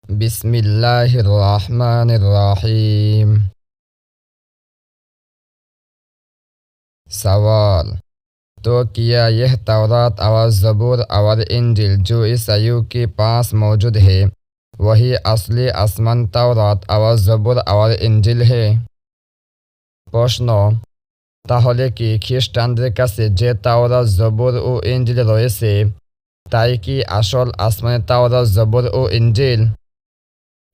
बिस्मिल्लाहिर रहमानिर रहीम। सवाल: तो क्या यह तौरात और ज़बूर और इंजिल जो ईसाइयों के पास मौजूद है वही असली आसमान तौरात और ज़बूर और इंजिल है? প্রশ্ন: তাহলে কি খ্রিস্টানদের কাছে যে তাওরাত জবুর ও ইনজিল রয়েছে তাই কি আসল আসমানি তাওরাত জবুর ও ইনজিল?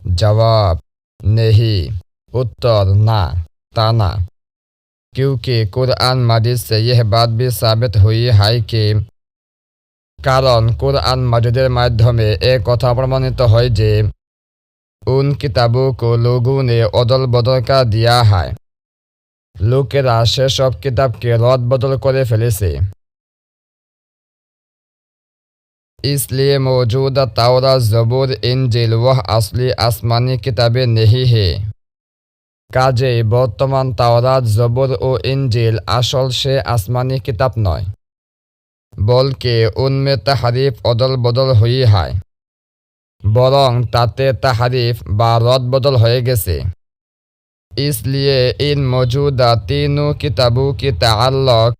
जवाब: नहीं। उत्तर: ना, ता ना, क्योंकि कुरान मजीद से यह बात भी साबित हुई है कि कारण कुरान मजीদের মাধ্যমে एक কথা প্রমাণিত হয় যে उन किताबों को लोगों ने अदल बदल कर दिया है। लोकेरा से सब किताब के रद बदल करे ফেলেছে। इसलिए मौजूदा तौरात ज़बूर इंजिल वह असली आसमानी किताबें नहीं है। কাজেই বর্তমান তাওরাত জবুর ও ইনজিল আসল সে আসমানি কিতাব নয়, বলকে উনমে তাহারিফ অদল বদল হই হয়, বরং তাতে তাহারিফ বা রদ বদল হয়ে গেছে। इसलिए इन मौजूदा तीनों किताबों की ताल्लुक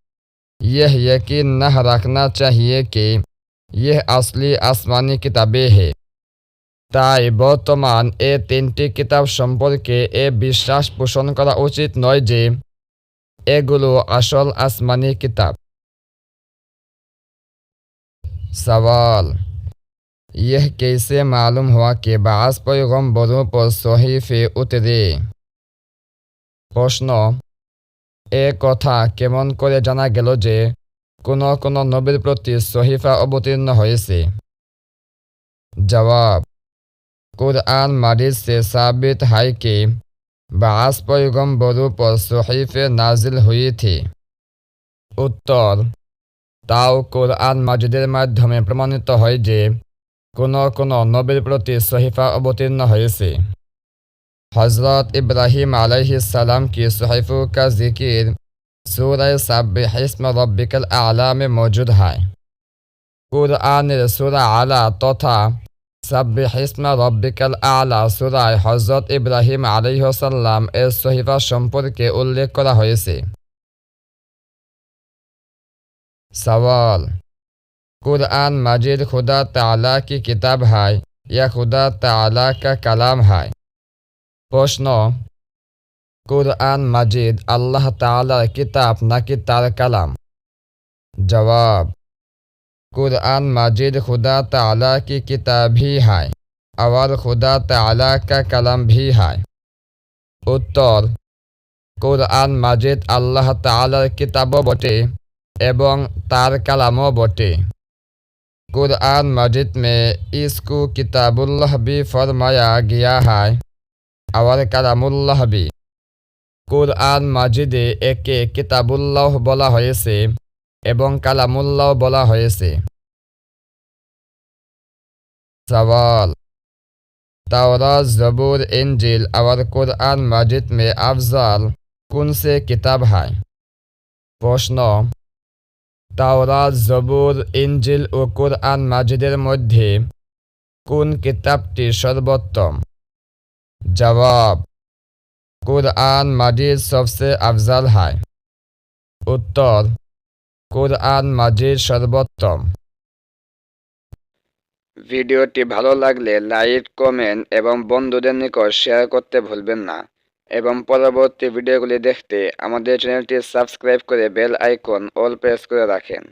यह यकीन न रखना चाहिए कि यह असली आसमानी किताबें हैं। তাই বর্তমান এ তিনটি কিতাব সম্পর্কে এ বিশ্বাস পোষণ করা উচিত নয় যে এগুলো আসল আসমানি কিতাব। सवाल: यह कैसे मालूम हुआ कि बाज़ पैगम्बरों पर सहीफे उतरे? প্রশ্ন: এ কথা কেমন করে জানা গেল যে কোন কোন নবীর প্রতি সহিফা অবতীর্ণ হয়েছে? जवाब: कुरान मजीद से साबित है कि बाज़ पैगम्बरों पर सहीफे नाजिल हुई थी। उत्तर: তাও কোরআন মাজিদের মাধ্যমে প্রমাণিত হয় যে কোন কোন নবীর প্রতি সহিফা অবতীর্ণ হয়েছে। हज़रत इब्राहीम अलैहिस्सलाम की सहीफों का जिक्र सूरह सब्बिह इस्म रब्बिकल आला में मौजूद है। कुरान सूरह आला तथा सब्बिह इस्म रब्बिकल आला सूरह हज़रत इब्राहीम अलैहिस्सलाम এর সহিফা সম্পর্কে উল্লেখ করা হয়েছে। सवाल: कुरान मजीद खुदा ताला की किताब है या खुदा ताला का कलाम है? প্রশ্ন: कुरान मजीद अल्लाह तालार किताब नाकि तार कलाम? जवाब: कुरान मजीद खुदा ताला की किताब भी है और खुदा ताला का कलाम भी है। उत्तर: कुरान मजीद अल्लाह तालार किताबও বটে এবং তার কালামও বটে। कुरान मजीद में इसको किताबुल्लाह भी फरमाया गया है और কালামুল্লাহ भी। कुरान मजीदে একে কিতাবুল্লাহ বলা হয়েছে এবং কালামুল্লাহ বলা হয়েছে। सवाल: तौरात ज़बूर इंजिल और कुरान मजीद में अफजल कौन से किताब है? প্রশ্ন: তাওরাত জবুর ইনজিল ও কুরআন মাজিদের মধ্যে কোন কিতাবটি সর্বোত্তম? जवाब: कुरान मजीद सबसे अफजल है। उत्तर: कुरान मजीद सर्वोत्तम। ভিডিওটি ভালো লাগলে লাইক, কমেন্ট এবং বন্ধুদের নিকট শেয়ার করতে ভুলবেন না এবং পরবর্তী ভিডিওগুলি দেখতে আমাদের চ্যানেলটি সাবস্ক্রাইব করে বেল আইকন অল প্রেস করে রাখেন।